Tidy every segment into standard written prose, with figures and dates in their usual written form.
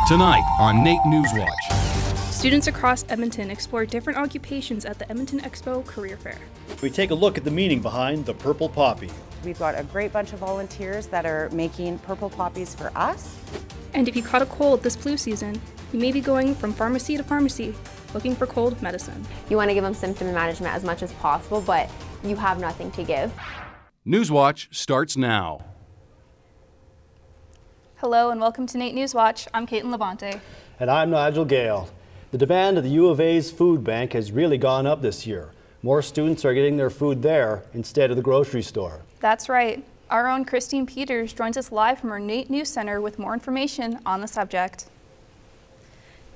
Tonight on NAIT NewsWatch. Students across Edmonton explore different occupations at the Edmonton Expo Career Fair. We take a look at the meaning behind the purple poppy. We've got a great bunch of volunteers that are making purple poppies for us. And if you caught a cold this flu season, you may be going from pharmacy to pharmacy looking for cold medicine. You want to give them symptom management as much as possible, but you have nothing to give. NewsWatch starts now. Hello and welcome to NAIT NewsWatch. I'm Caitlin Levante. And I'm Nigel Gale. The demand of the U of A's food bank has really gone up this year. More students are getting their food there instead of the grocery store. That's right. Our own Christine Peters joins us live from our NAIT News Center with more information on the subject.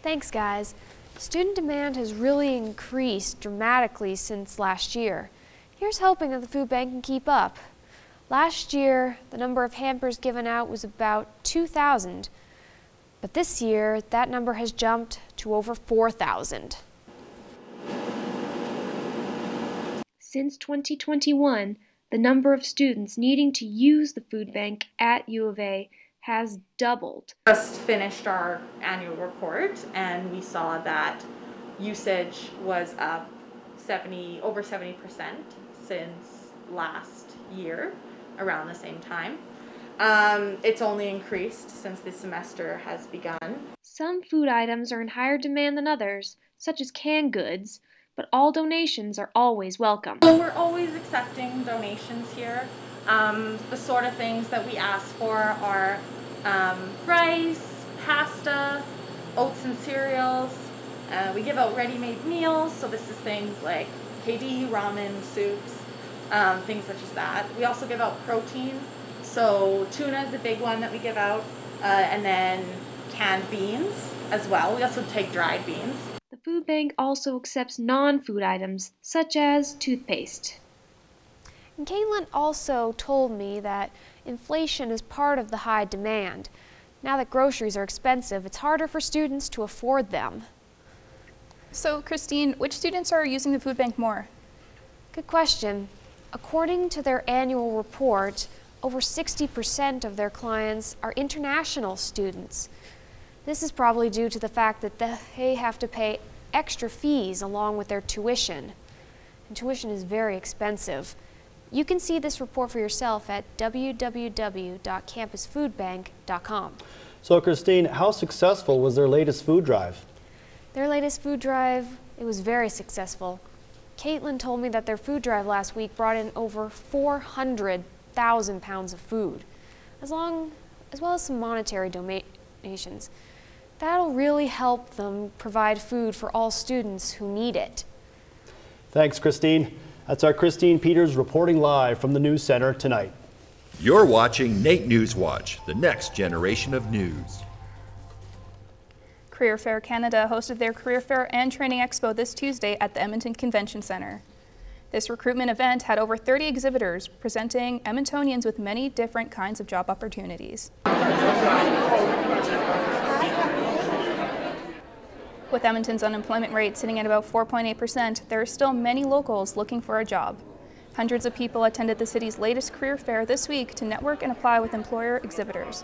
Thanks, guys. Student demand has really increased dramatically since last year. Here's hoping that the food bank can keep up. Last year, the number of hampers given out was about 2,000, but this year, that number has jumped to over 4,000. Since 2021, the number of students needing to use the food bank at U of A has doubled. Just finished our annual report and we saw that usage was up over 70% since last year around the same time. It's only increased since the semester has begun. Some food items are in higher demand than others, such as canned goods, but all donations are always welcome. So we're always accepting donations here. The sort of things that we ask for are rice, pasta, oats and cereals. We give out ready-made meals, so this is things like KD, ramen, soups, things such as that. We also give out protein, so tuna is a big one that we give out, and then canned beans as well. We also take dried beans. The food bank also accepts non-food items, such as toothpaste. And Caitlin also told me that inflation is part of the high demand. Now that groceries are expensive, it's harder for students to afford them. So, Christine, which students are using the food bank more? Good question. According to their annual report, over 60% of their clients are international students. This is probably due to the fact that they have to pay extra fees along with their tuition. And tuition is very expensive. You can see this report for yourself at www.campusfoodbank.com. So Christine, how successful was their latest food drive? Their latest food drive, it was very successful. Caitlin told me that their food drive last week brought in over 400,000 pounds of food, as well as some monetary donations. That'll really help them provide food for all students who need it. Thanks, Christine. That's our Christine Peters reporting live from the News Center tonight. You're watching NAIT NewsWatch, the next generation of news. Career Fair Canada hosted their Career Fair and Training Expo this Tuesday at the Edmonton Convention Centre. This recruitment event had over 30 exhibitors presenting Edmontonians with many different kinds of job opportunities. With Edmonton's unemployment rate sitting at about 4.8%, there are still many locals looking for a job. Hundreds of people attended the city's latest career fair this week to network and apply with employer exhibitors.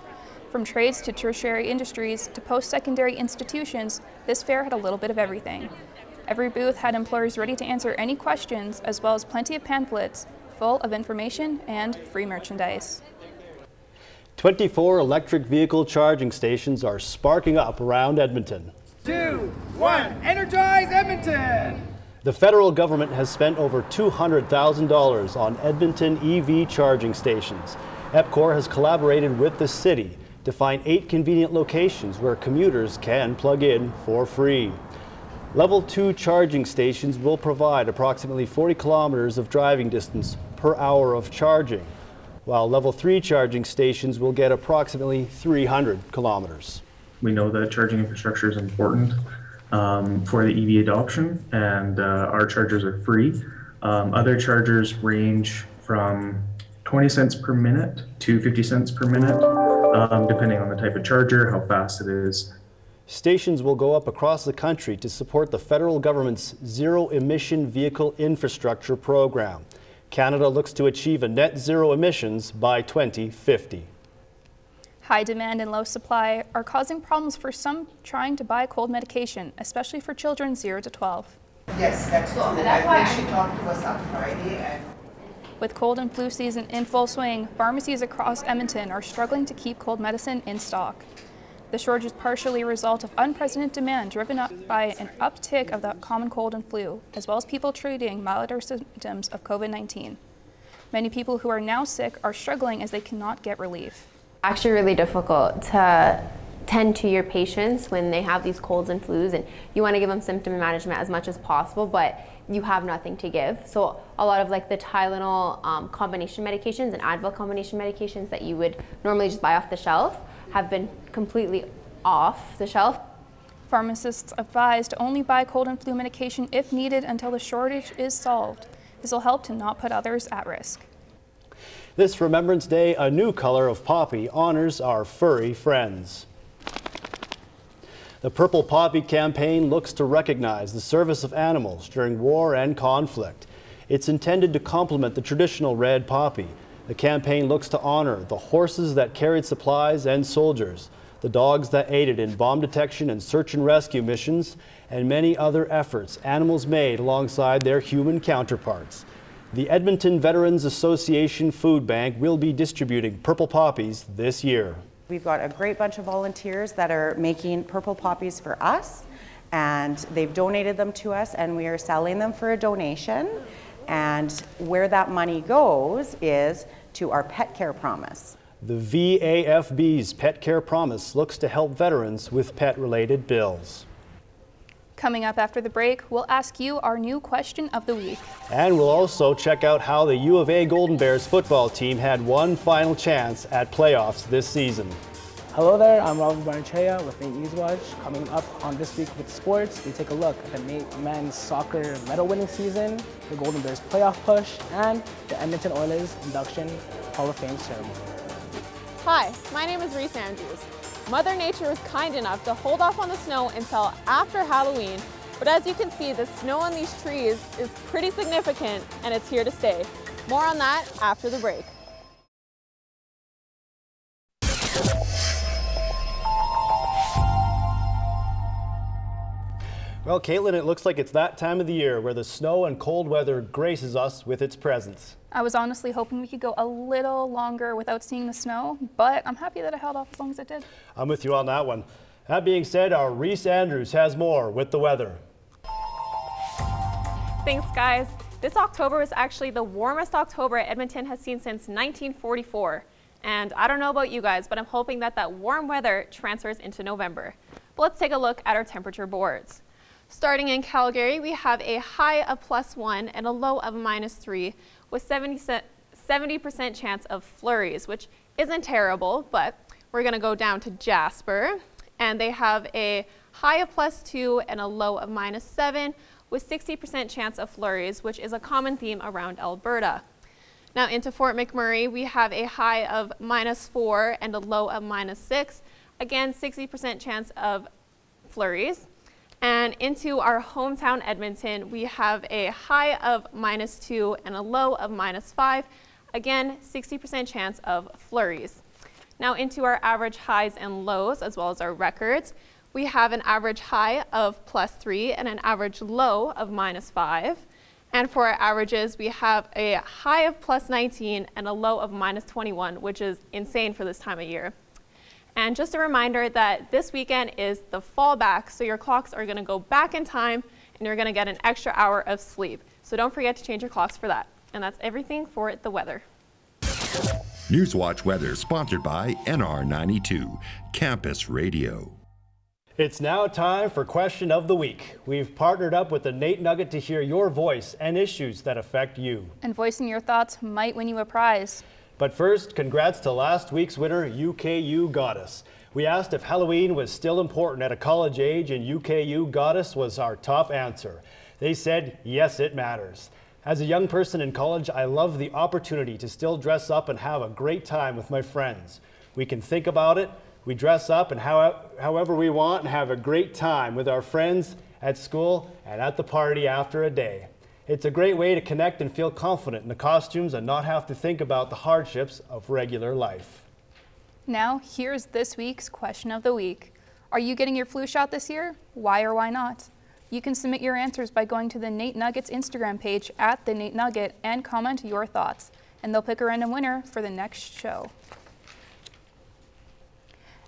From trades to tertiary industries to post-secondary institutions, this fair had a little bit of everything. Every booth had employers ready to answer any questions, as well as plenty of pamphlets full of information and free merchandise. 24 electric vehicle charging stations are sparking up around Edmonton. 2, 1, energize Edmonton! The federal government has spent over $200,000 on Edmonton EV charging stations. EPCOR has collaborated with the city to find 8 convenient locations where commuters can plug in for free. Level 2 charging stations will provide approximately 40 kilometers of driving distance per hour of charging, while Level 3 charging stations will get approximately 300 kilometers. We know that charging infrastructure is important for the EV adoption, and our chargers are free. Other chargers range from 20 cents per minute to 50 cents per minute, depending on the type of charger, how fast it is. Stations will go up across the country to support the federal government's zero-emission vehicle infrastructure program. Canada looks to achieve a net zero emissions by 2050. High demand and low supply are causing problems for some trying to buy cold medication, especially for children 0 to 12. Yes, that's true. I think she talked to us on Friday. With cold and flu season in full swing, pharmacies across Edmonton are struggling to keep cold medicine in stock. The shortage is partially a result of unprecedented demand driven up by an uptick of the common cold and flu, as well as people treating milder symptoms of COVID-19. Many people who are now sick are struggling as they cannot get relief. Actually really difficult to tend to your patients when they have these colds and flus, and you want to give them symptom management as much as possible, but you have nothing to give. So a lot of like the Tylenol combination medications and Advil combination medications that you would normally just buy off the shelf have been completely off the shelf. Pharmacists advise to only buy cold and flu medication if needed until the shortage is solved. This will help to not put others at risk. This Remembrance Day, a new color of poppy honors our furry friends. The Purple Poppy campaign looks to recognize the service of animals during war and conflict. It's intended to complement the traditional red poppy. The campaign looks to honor the horses that carried supplies and soldiers, the dogs that aided in bomb detection and search and rescue missions, and many other efforts animals made alongside their human counterparts. The Edmonton Veterans Association Food Bank will be distributing purple poppies this year. We've got a great bunch of volunteers that are making purple poppies for us, and they've donated them to us, and we are selling them for a donation. And where that money goes is to our Pet Care Promise. The VAFB's Pet Care Promise looks to help veterans with pet-related bills. Coming up after the break, we'll ask you our new question of the week. And we'll also check out how the U of A Golden Bears football team had one final chance at playoffs this season. Hello there, I'm Robert Barnechea with NAIT NewsWatch. Coming up on This Week with Sports, we take a look at the NAIT men's soccer medal winning season, the Golden Bears playoff push, and the Edmonton Oilers induction Hall of Fame ceremony. Hi, my name is Reese Andrews. Mother Nature was kind enough to hold off on the snow until after Halloween, but as you can see, the snow on these trees is pretty significant and it's here to stay. More on that after the break. Well, Caitlin, it looks like it's that time of the year where the snow and cold weather graces us with its presence. I was honestly hoping we could go a little longer without seeing the snow, but I'm happy that it held off as long as it did. I'm with you on that one. That being said, our Reese Andrews has more with the weather. Thanks, guys. This October was actually the warmest October Edmonton has seen since 1944. And I don't know about you guys, but I'm hoping that that warm weather transfers into November. But let's take a look at our temperature boards. Starting in Calgary, we have a high of +1 and a low of -3 with 70% chance of flurries, which isn't terrible, but we're going to go down to Jasper, and they have a high of +2 and a low of -7 with 60% chance of flurries, which is a common theme around Alberta. Now into Fort McMurray, we have a high of -4 and a low of -6, again 60% chance of flurries. And into our hometown Edmonton, we have a high of -2 and a low of -5. Again, 60% chance of flurries. Now into our average highs and lows, as well as our records, we have an average high of +3 and an average low of -5. And for our averages, we have a high of +19 and a low of -21, which is insane for this time of year. And just a reminder that this weekend is the fallback, so your clocks are going to go back in time and you're going to get an extra hour of sleep. So don't forget to change your clocks for that. And that's everything for the weather. NewsWatch Weather, sponsored by NR92, Campus Radio. It's now time for Question of the Week. We've partnered up with the NAIT Nugget to hear your voice and issues that affect you. And voicing your thoughts might win you a prize. But first, congrats to last week's winner, UKU Goddess. We asked if Halloween was still important at a college age, and UKU Goddess was our top answer. They said, yes, it matters. As a young person in college, I love the opportunity to still dress up and have a great time with my friends. We can think about it, we dress up and however we want and have a great time with our friends at school and at the party after a day. It's a great way to connect and feel confident in the costumes and not have to think about the hardships of regular life. Now, here's this week's question of the week. Are you getting your flu shot this year? Why or why not? You can submit your answers by going to the NAIT Nuggets Instagram page at the NAIT Nugget and comment your thoughts, and they'll pick a random winner for the next show.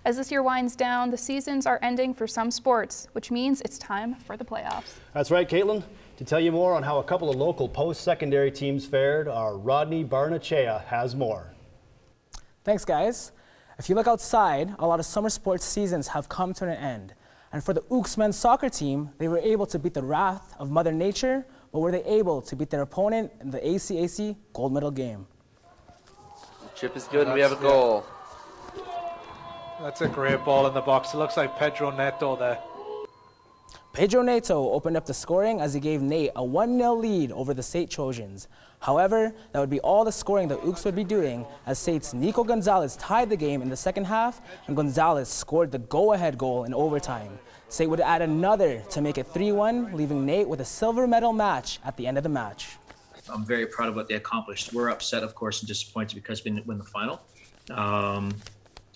As this year winds down, the seasons are ending for some sports, which means it's time for the playoffs. That's right, Caitlin. To tell you more on how a couple of local post-secondary teams fared, our Rodney Barnechea has more. Thanks, guys. If you look outside, a lot of summer sports seasons have come to an end. And for the Ooks men's soccer team, they were able to beat the wrath of Mother Nature, but were they able to beat their opponent in the ACAC gold medal game? Chip is good and we have a goal. That's a great ball in the box. It looks like Pedro Neto there. Pedro Neto opened up the scoring as he gave NAIT a 1-0 lead over the St. Trojans. However, that would be all the scoring the Ooks would be doing, as Saint's Nico Gonzalez tied the game in the second half, and Gonzalez scored the go-ahead goal in overtime. Saint would add another to make it 3-1, leaving NAIT with a silver medal match at the end of the match. I'm very proud of what they accomplished. We're upset, of course, and disappointed because we didn't win the final.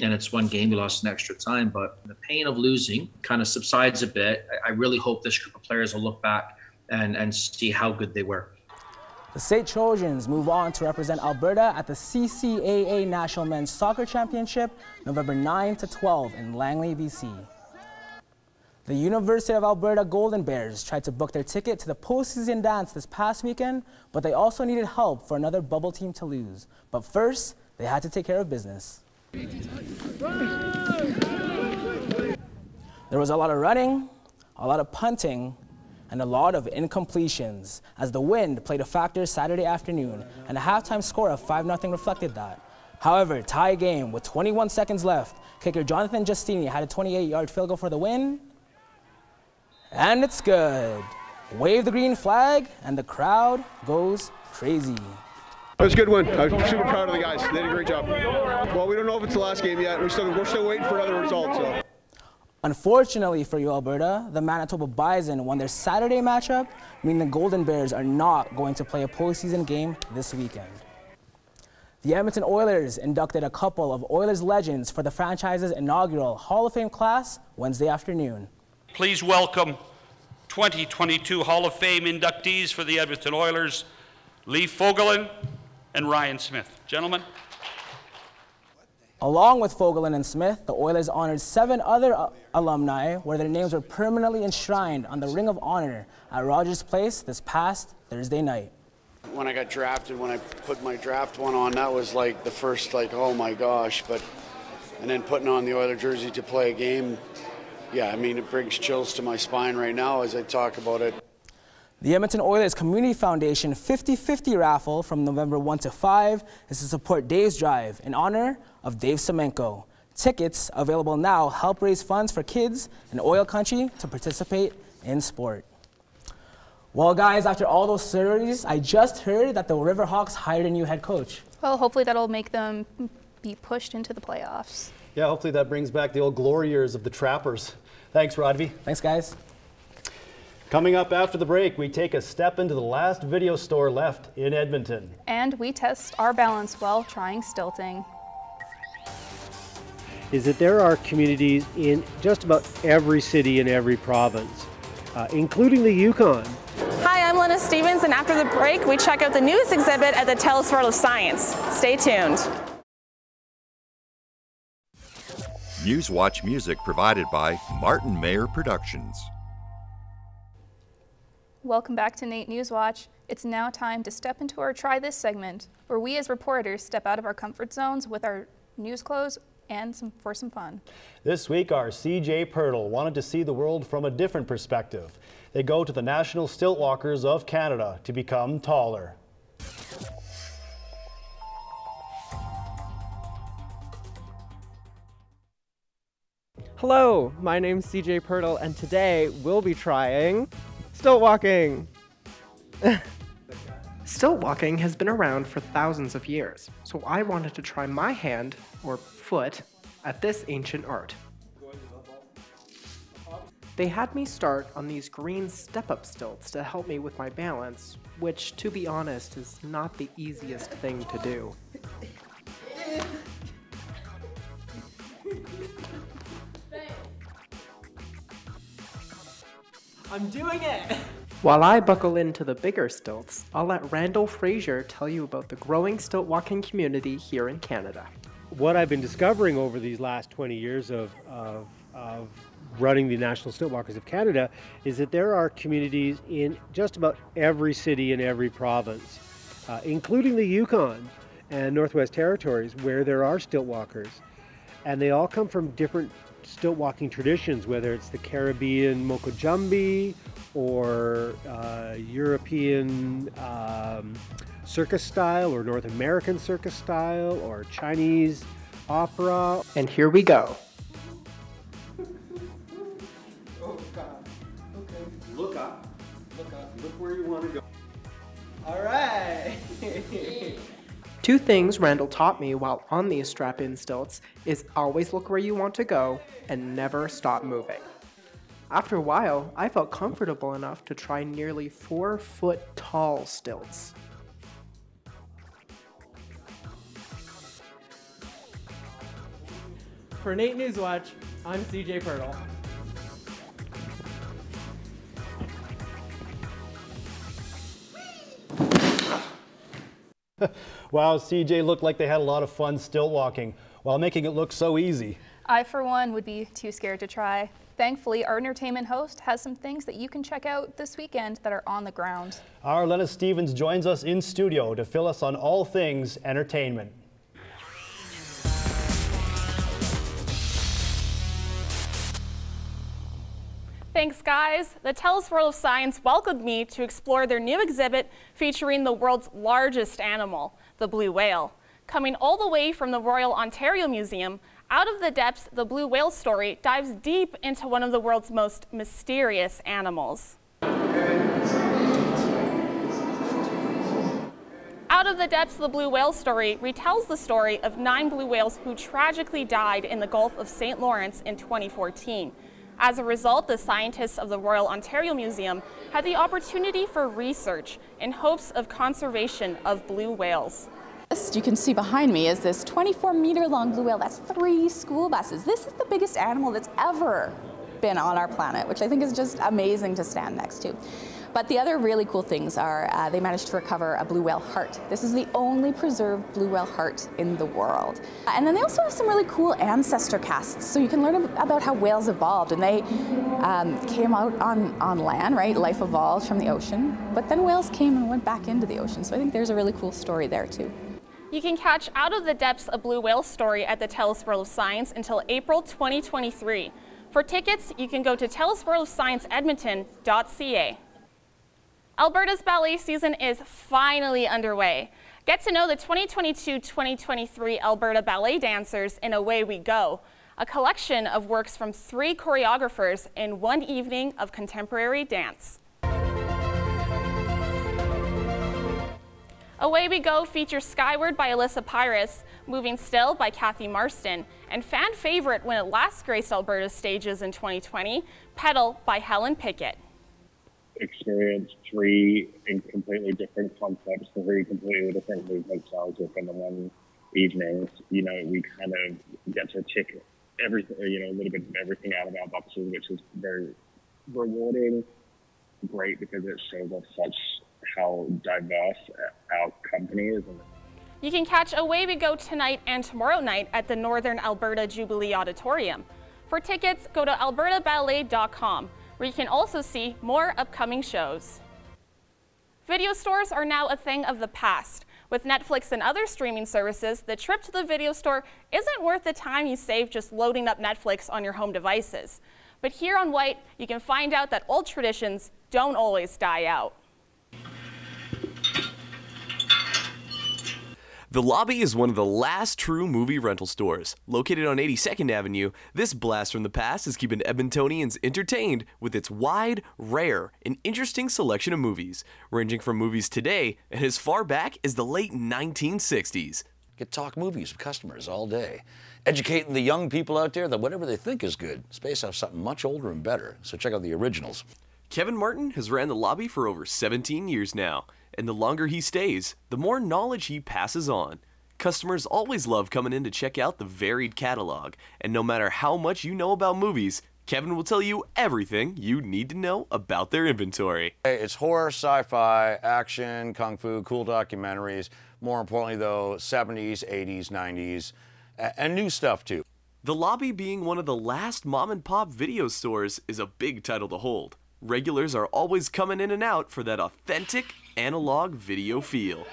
And it's one game, we lost in extra time, but the pain of losing kind of subsides a bit. I really hope this group of players will look back and see how good they were. The St. Trojans move on to represent Alberta at the CCAA National Men's Soccer Championship, November 9 to 12 in Langley, BC. The University of Alberta Golden Bears tried to book their ticket to the postseason dance this past weekend, but they also needed help for another bubble team to lose. But first, they had to take care of business. There was a lot of running, a lot of punting, and a lot of incompletions, as the wind played a factor Saturday afternoon, and a halftime score of 5-0 reflected that. However, tie game with 21 seconds left, kicker Jonathan Justini had a 28-yard field goal for the win, and it's good. Wave the green flag, and the crowd goes crazy. It was a good win. I'm super proud of the guys. They did a great job. Well, we don't know if it's the last game yet. We're still waiting for another result. So. Unfortunately for you, Alberta, the Manitoba Bison won their Saturday matchup, meaning the Golden Bears are not going to play a postseason game this weekend. The Edmonton Oilers inducted a couple of Oilers legends for the franchise's inaugural Hall of Fame class Wednesday afternoon. Please welcome 2022 Hall of Fame inductees for the Edmonton Oilers, Lee Fogelin and Ryan Smith. Gentlemen. Along with Fogelin and Smith, the Oilers honored 7 other alumni where their names were permanently enshrined on the Ring of Honor at Rogers Place this past Thursday night. When I got drafted, when I put my draft one on, that was like the first, like, oh my gosh. And then putting on the Oiler jersey to play a game, yeah, I mean, it brings chills to my spine right now as I talk about it. The Edmonton Oilers Community Foundation 50-50 raffle from November 1 to 5 is to support Dave's Drive in honor of Dave Semenko. Tickets available now help raise funds for kids in oil country to participate in sport. Well, guys, after all those stories, I just heard that the Riverhawks hired a new head coach. Well, hopefully that'll make them be pushed into the playoffs. Yeah, hopefully that brings back the old glory years of the Trappers. Thanks, Rodvy. Thanks, guys. Coming up after the break, we take a step into the last video store left in Edmonton. And we test our balance while trying stilting. Is that there are communities in just about every city in every province, including the Yukon. Hi, I'm Lena Stevens, and after the break, we check out the newest exhibit at the TELUS World of Science. Stay tuned. NewsWatch music provided by Martin Mayer Productions. Welcome back to NAIT NewsWatch. It's now time to step into our Try This segment, where we as reporters step out of our comfort zones with our news clothes and for some fun. This week, our CJ Pirtle wanted to see the world from a different perspective. They go to the National Stiltwalkers of Canada to become taller. Hello, my name's CJ Pirtle, and today we'll be trying stilt walking. Stilt walking has been around for thousands of years, so I wanted to try my hand, or foot, at this ancient art. They had me start on these green step-up stilts to help me with my balance, which, to be honest, is not the easiest thing to do. I'm doing it! While I buckle into the bigger stilts, I'll let Randall Frazier tell you about the growing stilt walking community here in Canada. What I've been discovering over these last 20 years of running the National Stilt Walkers of Canada is that there are communities in just about every city in every province, including the Yukon and Northwest Territories, where there are stilt walkers. And they all come from different stilt walking traditions, whether it's the Caribbean Mokojumbi or European circus style or North American circus style or Chinese opera. And here we go. Oh God, okay. Look up, look where you want to go. All right. Two things Randall taught me while on these strap-in stilts is always look where you want to go and never stop moving. After a while, I felt comfortable enough to try nearly 4-foot tall stilts. For NAIT NewsWatch, I'm CJ Pirtle. Wow, CJ looked like they had a lot of fun stilt walking while making it look so easy. I, for one, would be too scared to try. Thankfully, our entertainment host has some things that you can check out this weekend that are on the ground. Our Lenna Stevens joins us in studio to fill us on all things entertainment. Thanks, guys. The TELUS World of Science welcomed me to explore their new exhibit featuring the world's largest animal, the blue whale. Coming all the way from the Royal Ontario Museum, Out of the Depths, the blue whale story dives deep into one of the world's most mysterious animals. Out of the Depths, the blue whale story retells the story of 9 blue whales who tragically died in the Gulf of St. Lawrence in 2014. As a result, the scientists of the Royal Ontario Museum had the opportunity for research in hopes of conservation of blue whales. You can see behind me is this 24-meter long blue whale. That's 3 school buses. This is the biggest animal that's ever been on our planet, which I think is just amazing to stand next to. But the other really cool things are they managed to recover a blue whale heart. This is the only preserved blue whale heart in the world. And then they also have some really cool ancestor casts, so you can learn about how whales evolved. And they came out on land, right? Life evolved from the ocean, but then whales came and went back into the ocean. So I think there's a really cool story there too. You can catch Out of the Depths, a blue whale story at the TELUS World of Science until April 2023. For tickets, you can go to telusworldofscienceedmonton.ca. Alberta's ballet season is finally underway. Get to know the 2022-2023 Alberta ballet dancers in Away We Go, a collection of works from 3 choreographers in one evening of contemporary dance. Away We Go features Skyward by Alyssa Pyrus, Moving Still by Kathy Marston, and fan favorite when it last graced Alberta's stages in 2020, Pedal by Helen Pickett. Experience 3 completely different concepts, 3 completely different movement styles within the one evening. You know, we kind of get to tick everything, you know, a little bit of everything out of our boxes, which is very rewarding, great because it shows us how diverse our company is. You can catch Away We Go tonight and tomorrow night at the Northern Alberta Jubilee Auditorium. For tickets, go to albertaballet.com, where you can also see more upcoming shows. Video stores are now a thing of the past. With Netflix and other streaming services, the trip to the video store isn't worth the time you save just loading up Netflix on your home devices. But here on White, you can find out that old traditions don't always die out. The Lobby is one of the last true movie rental stores. Located on 82nd Avenue, this blast from the past is keeping Edmontonians entertained with its wide, rare, and interesting selection of movies, ranging from movies today and as far back as the late 1960s. Get talk movies with customers all day, educating the young people out there that whatever they think is good is based off something much older and better, so check out the originals. Kevin Martin has ran the Lobby for over 17 years now, and the longer he stays, the more knowledge he passes on. Customers always love coming in to check out the varied catalog, and no matter how much you know about movies, Kevin will tell you everything you need to know about their inventory. It's horror, sci-fi, action, kung fu, cool documentaries. More importantly, though, 70s, 80s, 90s, and new stuff, too. The lobby, being one of the last mom-and-pop video stores, is a big title to hold. Regulars are always coming in and out for that authentic analog video feel.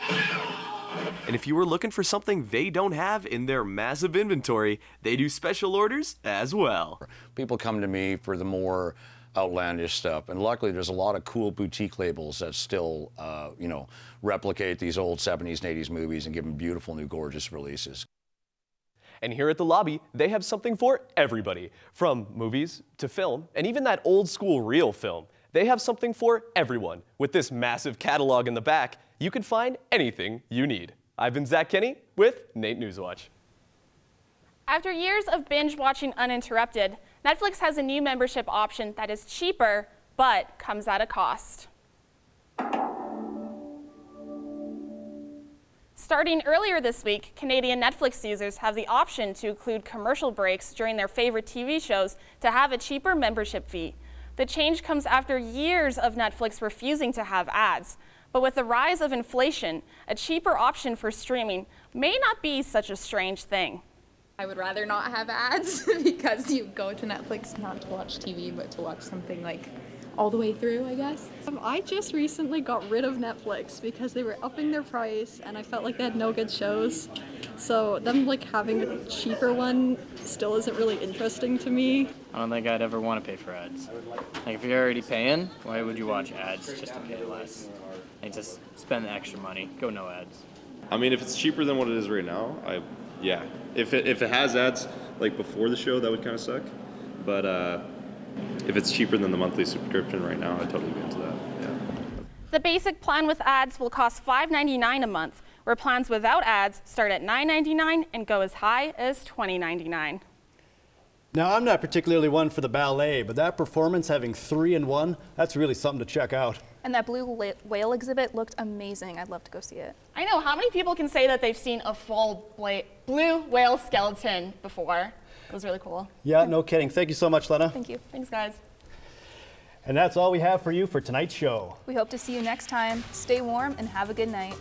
And if you were looking for something they don't have in their massive inventory, they do special orders as well. People come to me for the more outlandish stuff, and luckily there's a lot of cool boutique labels that still, you know, replicate these old 70s and 80s movies and give them beautiful new gorgeous releases. And here at the lobby, they have something for everybody, from movies to film, and even that old school reel film. They have something for everyone. With this massive catalog in the back, you can find anything you need. I've been Zach Kenny with NAIT NewsWatch. After years of binge watching uninterrupted, Netflix has a new membership option that is cheaper, but comes at a cost. Starting earlier this week, Canadian Netflix users have the option to include commercial breaks during their favorite TV shows to have a cheaper membership fee. The change comes after years of Netflix refusing to have ads. But with the rise of inflation, a cheaper option for streaming may not be such a strange thing. I would rather not have ads because you go to Netflix not to watch TV, but to watch something like all the way through, I guess. I just recently got rid of Netflix because they were upping their price and I felt like they had no good shows. So them like having a cheaper one still isn't really interesting to me. I don't think I'd ever want to pay for ads. Like if you're already paying, why would you watch ads just to pay less? Like just spend the extra money, go no ads. I mean, if it's cheaper than what it is right now, yeah. If it has ads like before the show, that would kind of suck. But if it's cheaper than the monthly subscription right now, I'd totally be into that, yeah. The basic plan with ads will cost $5.99 a month, where plans without ads start at $9.99 and go as high as $20.99. Now, I'm not particularly one for the ballet, but that performance having 3 in 1, that's really something to check out. And that blue whale exhibit looked amazing. I'd love to go see it. I know, how many people can say that they've seen a full blue whale skeleton before? It was really cool. Yeah, no kidding. Thank you so much, Lena. Thank you. Thanks, guys. And that's all we have for you for tonight's show. We hope to see you next time. Stay warm and have a good night.